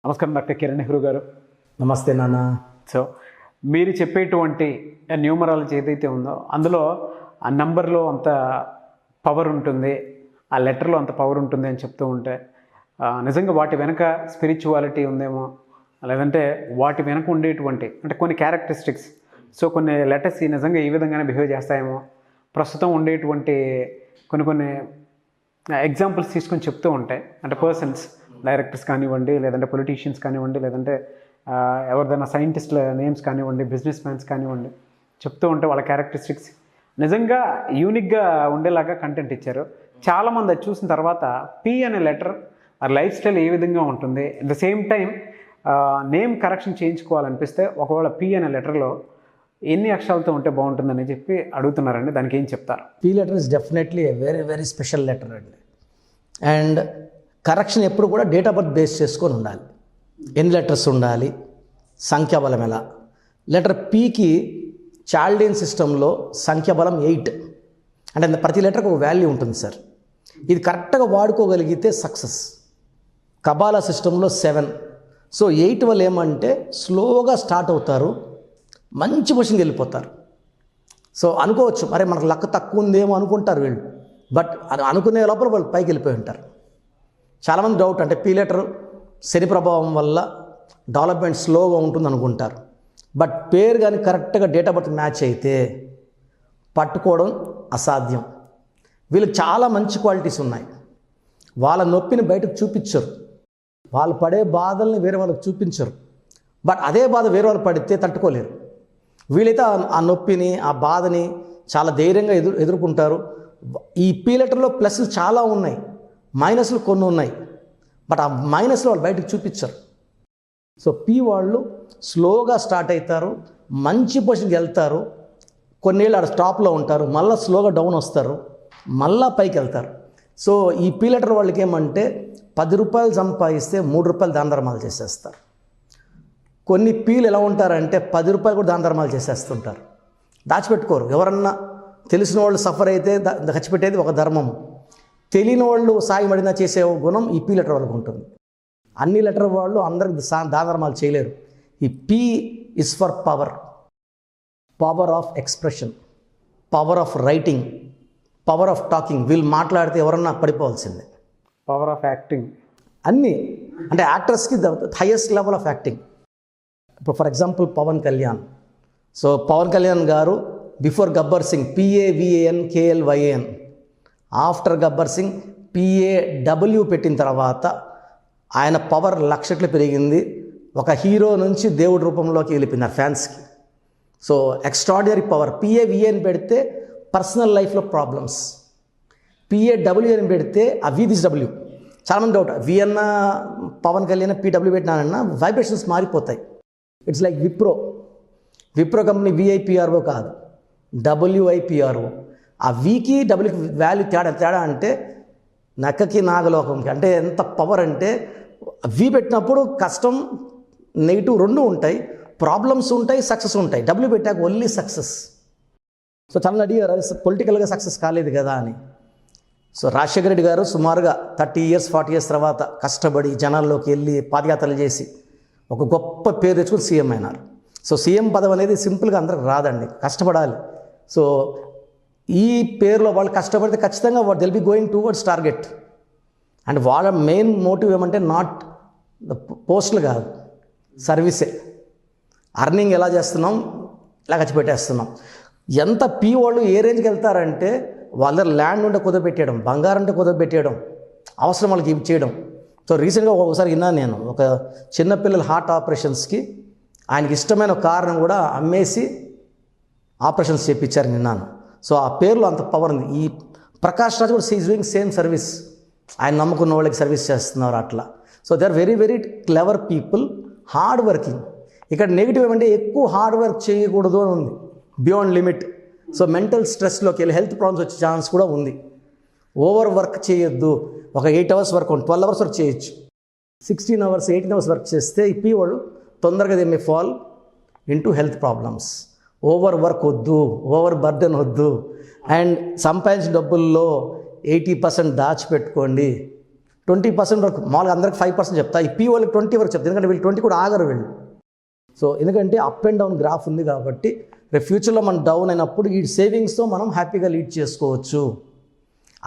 నమస్కారం డాక్టర్ కిరణ్ నెహ్రూ గారు. నమస్తే నాన్న. సో మీరు చెప్పేటువంటి న్యూమరాలజీ ఏదైతే ఉందో అందులో ఆ నంబర్లో అంత పవర్ ఉంటుంది, ఆ లెటర్లో అంత పవర్ ఉంటుంది అని చెప్తూ ఉంటే నిజంగా వాటి వెనక స్పిరిచువాలిటీ ఉందేమో, లేదంటే వాటి వెనక ఉండేటువంటి అంటే కొన్ని క్యారెక్టరిస్టిక్స్, సో కొన్ని లెటర్స్ నిజంగా ఈ విధంగానే బిహేవ్ చేస్తాయేమో, ప్రస్తుతం ఉండేటువంటి కొన్ని ఎగ్జాంపుల్స్ తీసుకొని చెప్తూ ఉంటాయి. అంటే పర్సన్స్, డైరెక్టర్స్ కానివ్వండి, లేదంటే పొలిటీషియన్స్ కానివ్వండి, లేదంటే ఎవరిదైనా సైంటిస్టుల నేమ్స్ కానివ్వండి, బిజినెస్ మ్యాన్స్ కానివ్వండి, చెప్తూ ఉంటే వాళ్ళ క్యారెక్టరిస్టిక్స్ నిజంగా యూనిక్గా ఉండేలాగా కంటెంట్ ఇచ్చారు. చాలామంది అది చూసిన తర్వాత పి అనే లెటర్ ఆ లైఫ్ స్టైల్ ఏ విధంగా ఉంటుంది, at the same time name correction చేయించుకోవాలనిపిస్తే ఒకవేళ పి అనే లెటర్లో ఎన్ని అక్షరాలతో ఉంటే బాగుంటుందని చెప్పి అడుగుతున్నారండి. దానికి ఏం చెప్తారు? P letter is definitely a very very special letter అండి. అండ్ కరెక్షన్ ఎప్పుడు కూడా డేట్ ఆఫ్ బర్త్ బేస్ చేసుకొని ఉండాలి. ఎన్ని లెటర్స్ ఉండాలి, సంఖ్యాబలం ఎలా. లెటర్ పీకి చాల్డియన్ సిస్టంలో సంఖ్యాబలం 8, అంటే ప్రతి లెటర్కి ఒక వాల్యూ ఉంటుంది సార్. ఇది కరెక్ట్గా వాడుకోగలిగితే సక్సెస్. కబాలా సిస్టంలో 7. సో 8 వల్ల ఏమంటే స్లోగా స్టార్ట్ అవుతారు, మంచి పొజిషన్కి వెళ్ళిపోతారు. సో అనుకోవచ్చు మరి మనకు లక్ తక్కువ ఉందేమో అనుకుంటారు వీళ్ళు, బట్ అది అనుకునే లోపల వాళ్ళు పైకి వెళ్ళిపోయి ఉంటారు. చాలామంది డౌట్, అంటే పీ లెటర్ శని ప్రభావం వల్ల డెవలప్మెంట్ స్లోగా ఉంటుంది అనుకుంటారు. బట్ పేరు కానీ కరెక్ట్గా డేట్ ఆఫ్ బర్త్ మ్యాచ్ అయితే పట్టుకోవడం అసాధ్యం. వీళ్ళకి చాలా మంచి క్వాలిటీస్ ఉన్నాయి. వాళ్ళ నొప్పిని బయటకు చూపించరు, వాళ్ళు పడే బాధల్ని వేరే వాళ్ళకి చూపించరు. బట్ అదే బాధ వేరే వాళ్ళు పడితే తట్టుకోలేరు. వీళ్ళైతే ఆ నొప్పిని, ఆ బాధని చాలా ధైర్యంగా ఎదుర్కొంటారు. ఈ పీ లెటర్లో ప్లస్లు చాలా ఉన్నాయి, మైనస్లు కొన్ని ఉన్నాయి. బట్ ఆ మైనస్లు వాళ్ళు బయటకు చూపించరు. సో పీ వాళ్ళు స్లోగా స్టార్ట్ అవుతారు, మంచి పొజిషన్కి వెళ్తారు, కొన్నేళ్ళు ఆడ స్టాప్లో ఉంటారు, మళ్ళీ స్లోగా డౌన్ వస్తారు, మళ్ళీ పైకి వెళ్తారు. సో ఈ పీ లెటర్ వాళ్ళకి ఏమంటే 10 రూపాయలు సంపాదిస్తే 3 రూపాయలు దాన ధర్మాలు చేసేస్తారు. కొన్ని పీలు ఎలా ఉంటారంటే 10 రూపాయలు కూడా దాన ధర్మాలు చేసేస్తుంటారు, దాచిపెట్టుకోరు. ఎవరన్నా తెలిసిన వాళ్ళు సఫర్ అయితే ఖర్చుపెట్టేది ఒక ధర్మము, తెలియని వాళ్ళు సాయం అడిగినా చేసే గుణం ఈ పీ లెటర్ వాళ్ళకు ఉంటుంది. అన్ని లెటర్ వాళ్ళు అందరికి దాన ధర్మాలు చేయలేరు. ఈ P is for power, power of expression, power of writing, power of talking. వీళ్ళు మాట్లాడితే ఎవరన్నా పడిపోవాల్సిందే. పవర్ ఆఫ్ యాక్టింగ్, అన్నీ. అంటే యాక్టర్స్కి the highest level of acting. ఇప్పుడు for example Pawan Kalyan. So Pawan Kalyan garu before Gabbar Singh PAVANKLYAN, after Gabbar Singh PAW పెట్టిన తర్వాత ఆయన పవర్ లక్షట్లు పెరిగింది. ఒక హీరో నుంచి దేవుడి రూపంలోకి వెళ్ళిపోయినారు ఫ్యాన్స్కి. So extraordinary power. PAVAN పెడితే పర్సనల్ లైఫ్లో ప్రాబ్లమ్స్, PAW అని పెడితే ఆ VW. చాలామంది డౌట్, వి అన్న పవన్ కళ్యాణ్ PW పెట్టినానన్నా వైబ్రేషన్స్ మారిపోతాయి. It's like Wipro company VIPRO కాదు, WIPRO. ఆ వీకి డబ్ల్యూకి వాల్యూ తేడా అంటే నక్కకి నాగలోకంకి. అంటే ఎంత పవర్ అంటే వి పెట్టినప్పుడు కష్టం నెగిటివ్ రెండు ఉంటాయి, ప్రాబ్లమ్స్ ఉంటాయి, సక్సెస్ ఉంటాయి. W పెట్టాక ఓన్లీ సక్సెస్. సో చాలా అడిగారు పొలిటికల్గా సక్సెస్ కాలేదు కదా అని. సో రాజశేఖర రెడ్డి గారు సుమారుగా 30 years 40 years తర్వాత కష్టపడి జనాల్లోకి వెళ్ళి పాదయాత్రలు చేసి ఒక గొప్ప పేరు తెచ్చుకుని సీఎం అయినారు. సో సీఎం పదవి అనేది సింపుల్గా అందరికి రాదండి, కష్టపడాలి. సో ఈ పేరులో వాళ్ళు కష్టపడితే ఖచ్చితంగా they'll be going towards target. And వాళ్ళ మెయిన్ మోటివ్ ఏమంటే నాట్ ద పోస్టులు కాదు, సర్వీసే. అర్నింగ్ ఎలా చేస్తున్నాం, ఇలా ఖర్చు పెట్టేస్తున్నాం. ఎంత పీ వాళ్ళు ఏ రేంజ్కి వెళ్తారంటే వాళ్ళ దగ్గర ల్యాండ్ ఉంటే కుదరబెట్టేయడం, బంగారం అంటే కుదరబెట్టేయడం, అవసరం వాళ్ళకి ఇచ్చేయడం. సో రీసెంట్గా ఒకసారి విన్నాను నేను, ఒక చిన్నపిల్లల హార్ట్ ఆపరేషన్స్కి ఆయనకి ఇష్టమైన ఒక కారణం కూడా అమ్మేసి ఆపరేషన్స్ చేయించారు విన్నాను. సో ఆ పేర్లో అంత పవర్ ఉంది. ఈ ప్రకాష్ రాజ్ కూడా ఈజ్ డూయింగ్ సేమ్ సర్వీస్, ఆయన నమ్ముకున్న వాళ్ళకి సర్వీస్ చేస్తున్నారు అట్లా. So they are very very clever people, hard working. ఇక్కడ నెగిటివ్ ఏమంటే ఎక్కువ హార్డ్ వర్క్ చేయకూడదు అని ఉంది, బియాండ్ లిమిట్. సో మెంటల్ స్ట్రెస్లోకి వెళ్ళి హెల్త్ ప్రాబ్లమ్స్ వచ్చే ఛాన్స్ కూడా ఉంది. ఓవర్ వర్క్ చేయొద్దు. ఒక 8 hours వర్క్, 12 hours వర్క్ చేయొచ్చు. 16 hours 18 hours వర్క్ చేస్తే ఈ పీ వాళ్ళు తొందరగా they may fall into health problems. Over work వద్దు, ఓవర్ బర్డెన్ వద్దు. అండ్ సంపాదించిన డబ్బుల్లో 80% దాచిపెట్టుకోండి. 20% వరకు, మామూలుగా అందరికి 5% చెప్తా, ఈ పీ వాళ్ళకి 20 వరకు చెప్తా, ఎందుకంటే వీళ్ళు 20 కూడా ఆగరు వీళ్ళు. సో ఎందుకంటే అప్ అండ్ డౌన్ గ్రాఫ్ ఉంది కాబట్టి రేపు ఫ్యూచర్లో మనం డౌన్ అయినప్పుడు ఈ సేవింగ్స్తో మనం హ్యాపీగా లీడ్ చేసుకోవచ్చు.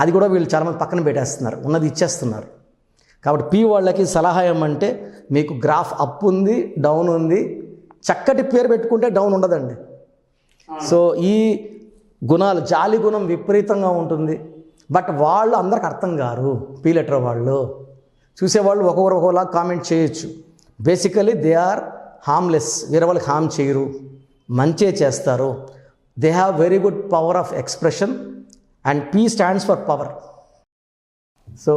అది కూడా వీళ్ళు చాలామంది పక్కన పెట్టేస్తున్నారు, ఉన్నది ఇచ్చేస్తున్నారు. కాబట్టి పీ వాళ్ళకి సలహా ఏమంటే, మీకు గ్రాఫ్ అప్ ఉంది, డౌన్ ఉంది, చక్కటి పేరు పెట్టుకుంటే డౌన్ ఉండదండి. సో ఈ గుణాలు, జాలి గుణం విపరీతంగా ఉంటుంది. బట్ వాళ్ళు అందరికి అర్థం కారు. పీ లెటర్ వాళ్ళు చూసేవాళ్ళు ఒక్కొక్కరు ఒక్కొక్కలా కామెంట్ చేయొచ్చు. బేసికలీ దే ఆర్ హార్మ్లెస్, వేరే వాళ్ళకి హార్మ్ చేయరు, మంచే చేస్తారు. They have very good power of expression and P stands for power. So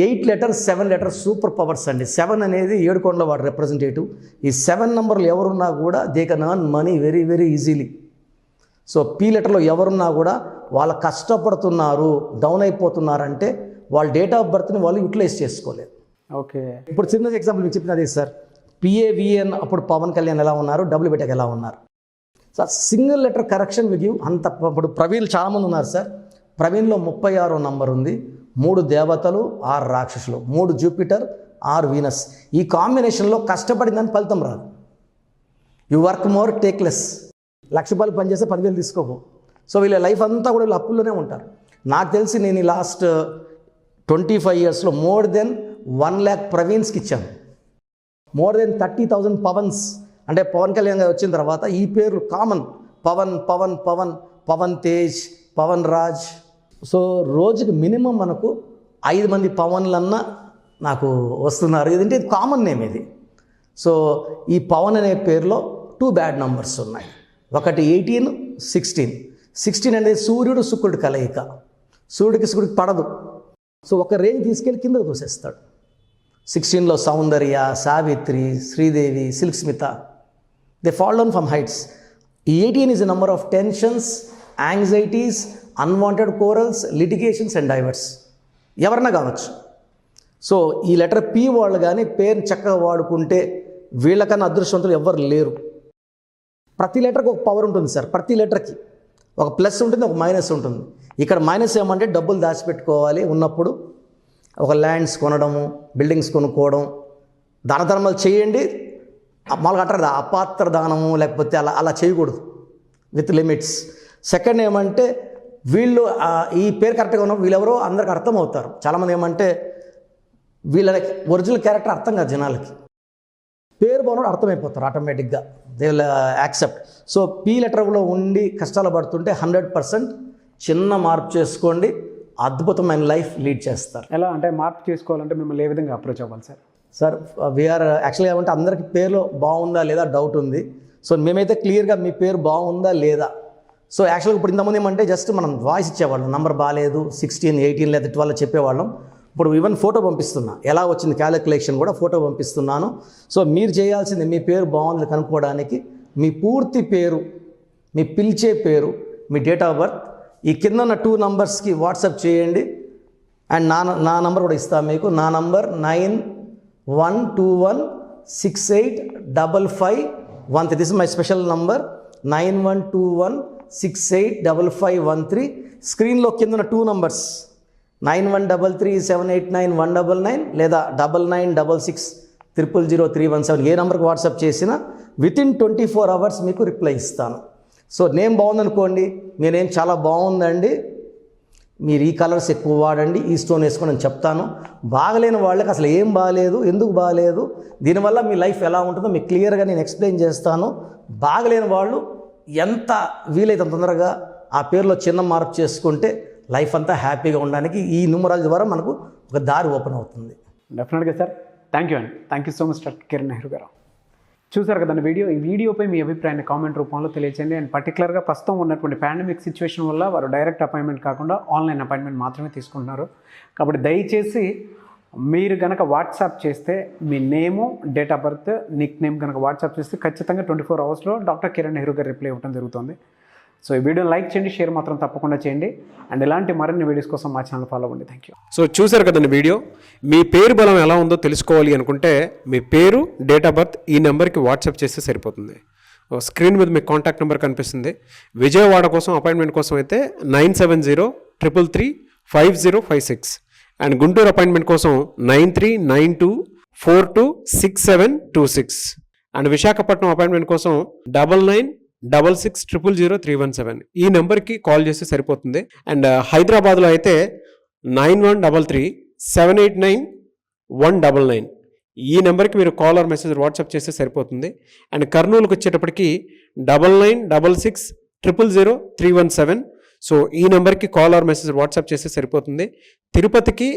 8 letters 7 letters super powers అండి. 7 అనేది ఏడుకొండల వాడు రిప్రజెంటేటివ్. ఈ 7 నంబర్లు ఎవరున్నా కూడా they can earn money very very easily. So P లెటర్లో ఎవరున్నా కూడా వాళ్ళు కష్టపడుతున్నారు, డౌన్ అయిపోతున్నారంటే వాళ్ళ డేట్ ఆఫ్ బర్త్ని వాళ్ళు యూటిలైజ్ చేసుకోలేదు. ఓకే, ఇప్పుడు చిన్న ఎగ్జాంపుల్ మీకు చెప్పినది సార్, PAVN అప్పుడు పవన్ కళ్యాణ్ ఎలా ఉన్నారు, డబ్ల్యూ పెట్టాక ఎలా ఉన్నారు. So single letter correction with you అంత. ఇప్పుడు ప్రవీణ్ చాలామంది ఉన్నారు సార్. ప్రవీణ్లో 36వ నంబర్ ఉంది. 3 దేవతలు 6 రాక్షసులు, 3 జూపిటర్ 6 వీనస్. ఈ కాంబినేషన్లో కష్టపడిందని ఫలితం రాదు. You work more take less. 1,00,000 రూపాయలు పనిచేస్తే 10,000 తీసుకోకు. సో వీళ్ళ లైఫ్ అంతా కూడా వీళ్ళు అప్పుల్లోనే ఉంటారు. నాకు తెలిసి నేను ఈ లాస్ట్ 25 yearsలో మోర్ దెన్ 1 lakh ప్రవీణ్స్కి ఇచ్చాను. More than 30,000 Pavan's. అంటే పవన్ కళ్యాణ్ గారు వచ్చిన తర్వాత ఈ పేర్లు కామన్, పవన్ పవన్ పవన్, పవన్ తేజ్, పవన్ రాజ్. సో రోజుకి మినిమం మనకు 5 మంది పవన్లన్నా నాకు వస్తున్నారు. ఇదంటే ఇది కామన్ నేమ్ ఇది. సో ఈ పవన్ అనే పేరులో 2 బ్యాడ్ నంబర్స్ ఉన్నాయి. ఒకటి 18, 16. 16 అనేది సూర్యుడు శుక్రుడు కలయిక. సూర్యుడికి పడదు. సో ఒక రేంజ్ తీసుకెళ్ళి కిందకు తోసేస్తాడు. 16లో Soundarya, Savitri, Sridevi, Silk Smitha, they fall down from heights. ఈ 18 is a number of tensions, anxieties, unwanted quarrels, litigations and divorce. ఎవరన్నా కావచ్చు. సో ఈ లెటర్ పీ వాళ్ళు కానీ పేరుని చక్కగా వాడుకుంటే వీళ్ళకన్నా అదృష్టవంతులు ఎవ్వరు లేరు. ప్రతి లెటర్కి ఒక పవర్ ఉంటుంది సార్. ప్రతి లెటర్కి ఒక ప్లస్ ఉంటుంది, ఒక మైనస్ ఉంటుంది. ఇక్కడ మైనస్ ఏమంటే డబ్బులు దాచిపెట్టుకోవాలి ఉన్నప్పుడు, ఒక ల్యాండ్స్ కొనడము, బిల్డింగ్స్ కొనుక్కోవడం, దాన ధర్మాలు చేయండి. మామూలుగా అంటారు అపాత్ర దానము, లేకపోతే అలా చేయకూడదు, విత్ లిమిట్స్. సెకండ్ ఏమంటే వీళ్ళు ఈ పేరు కరెక్ట్గా ఉన్నప్పుడు వీళ్ళెవరో అందరికి అర్థం అవుతారు. చాలామంది ఏమంటే వీళ్ళ ఒరిజినల్ క్యారెక్టర్ అర్థం కాదు జనాలకి. పేరు బాగున్నప్పుడు అర్థమైపోతారు ఆటోమేటిక్గా, they will accept. So P లెటర్లో ఉండి కష్టాలు పడుతుంటే 100% చిన్న మార్పు చేసుకోండి, అద్భుతమైన లైఫ్ లీడ్ చేస్తారు. ఎలా అంటే మార్పు చేసుకోవాలంటే మిమ్మల్ని ఏ విధంగా అప్రోచ్ అవ్వాలి సార్? సార్ వీఆర్ యాక్చువల్గా ఏమంటే అందరికీ పేరులో బాగుందా లేదా డౌట్ ఉంది. సో మేమైతే క్లియర్గా మీ పేరు బాగుందా లేదా. సో యాక్చువల్గా ఇప్పుడు ఇంతమంది ఏమంటే జస్ట్ మనం వాయిస్ ఇచ్చేవాళ్ళం, నెంబర్ బాగాలేదు, 16, 18 లేదా 12 చెప్పేవాళ్ళం. ఇప్పుడు ఈవెన్ ఫోటో పంపిస్తున్నా, ఎలా వచ్చింది క్యాలిక్యులేషన్ కూడా ఫోటో పంపిస్తున్నాను. సో మీరు చేయాల్సింది మీ పేరు బాగుంది కనుక్కోవడానికి మీ పూర్తి పేరు, మీ పిలిచే పేరు, మీ డేట్ ఆఫ్ బర్త్, ఈ కింద ఉన్న 2 నంబర్స్కి వాట్సాప్ చేయండి. అండ్ నా నంబర్ కూడా ఇస్తాను మీకు. నా number 9121685513. This is my special number 9121685513. స్క్రీన్లో కింద ఉన్న 2 నంబర్స్ 9133789199 లేదా 9966000317 ఏ నెంబర్కి వాట్సాప్ చేసినా వితిన్ 24 hours మీకు రిప్లై ఇస్తాను. సో నేమ్ బాగుందనుకోండి, మీ నేమ్ చాలా బాగుందండి, మీరు ఈ కలర్స్ ఎక్కువ వాడండి, ఈ స్టోన్ వేసుకోండి అని చెప్తాను. బాగలేని వాళ్ళకి అసలు ఏం బాగాలేదు, ఎందుకు బాగాలేదు, దీనివల్ల మీ లైఫ్ ఎలా ఉంటుందో మీకు క్లియర్గా నేను ఎక్స్ప్లెయిన్ చేస్తాను. బాగలేని వాళ్ళు ఎంత వీలైతే తొందరగా ఆ పేరులో చిన్న మార్పు చేసుకుంటే లైఫ్ అంతా హ్యాపీగా ఉండడానికి ఈ న్యూమరాలజీ ద్వారా మనకు ఒక దారి ఓపెన్ అవుతుంది. డెఫినెట్గా సార్. థ్యాంక్ యూ అండి. Thank you so much doctor Kiran Nehru గారు. చూసారు కదండి వీడియో. ఈ వీడియోపై మీ అభిప్రాయాన్ని కామెంట్ రూపంలో తెలియచేయండి. అండ్ పర్టికులర్గా ప్రస్తుతం ఉన్నటువంటి పాండమిక్ సిచ్యువేషన్ వల్ల వారు డైరెక్ట్ అపాయింట్మెంట్ కాకుండా ఆన్లైన్ అపాయింట్మెంట్ మాత్రమే తీసుకుంటున్నారు. కాబట్టి దయచేసి మీరు కనుక వాట్సాప్ చేస్తే మీ name, date of birth, nickname కనుక వాట్సాప్ చేస్తే ఖచ్చితంగా 24 hours డాక్టర్ కిరణ్ నెహ్రూ గారు రిప్లై ఇవ్వడం జరుగుతుంది. సో ఈ వీడియోని లైక్ చేయండి, షేర్ మాత్రం తప్పకుండా చేయండి. అండ్ ఇలాంటి మరిన్ని వీడియోస్ కోసం మా ఛానల్ ఫాలో అవ్వండి. Thank you. సో చూసారు కదండి వీడియో. మీ పేరు బలం ఎలా ఉందో తెలుసుకోవాలి అనుకుంటే మీ పేరు, డేట్ ఆఫ్ బర్త్ ఈ నెంబర్కి వాట్సాప్ చేస్తే సరిపోతుంది. స్క్రీన్ మీద మీకు కాంటాక్ట్ నెంబర్ కనిపిస్తుంది. విజయవాడ కోసం అపాయింట్మెంట్ కోసం అయితే 9703335056. అండ్ గుంటూరు అపాయింట్మెంట్ కోసం 9392426726. అండ్ విశాఖపట్నం అపాయింట్మెంట్ కోసం 9966600317. ఈ నెంబర్కి కాల్ చేస్తే సరిపోతుంది. అండ్ హైదరాబాద్లో అయితే 9133789199. ఈ నెంబర్కి మీరు కాల్ ఆర్ మెసేజ్ వాట్సాప్ చేస్తే సరిపోతుంది. అండ్ కర్నూలుకి వచ్చేటప్పటికి 9966000317. సో ఈ నెంబర్కి కాల్ ఆర్ మెసేజ్ వాట్సాప్ చేస్తే సరిపోతుంది. తిరుపతికి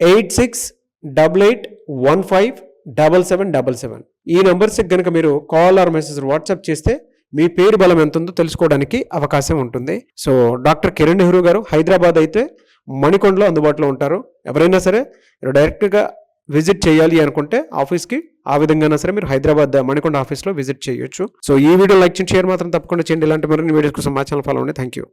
8688157777. ఈ నెంబర్స్కి కనుక మీరు కాల్ ఆర్ మెసేజ్ వాట్సాప్ చేస్తే మీ పేరు బలం ఎంత ఉందో తెలుసుకోవడానికి అవకాశం ఉంటుంది. సో డాక్టర్ కిరణ్ నెహ్రూ గారు హైదరాబాద్ అయితే మణికొండలో అందుబాటులో ఉంటారు. ఎవరైనా సరే మీరు డైరెక్ట్గా విజిట్ చేయాలి అనుకుంటే ఆఫీస్కి ఆ విధంగా సరే మీరు హైదరాబాద్ మణికొండ ఆఫీస్లో విజిట్ చేయొచ్చు. సో ఈ వీడియో లైక్ చేయండి, షేర్ మాత్రం తప్పకుండా చేయండి. ఇలాంటి మరిన్ని వీడియోస్ కోసం మా ఛానల్ ఫాలో అవ్వండి. Thank you.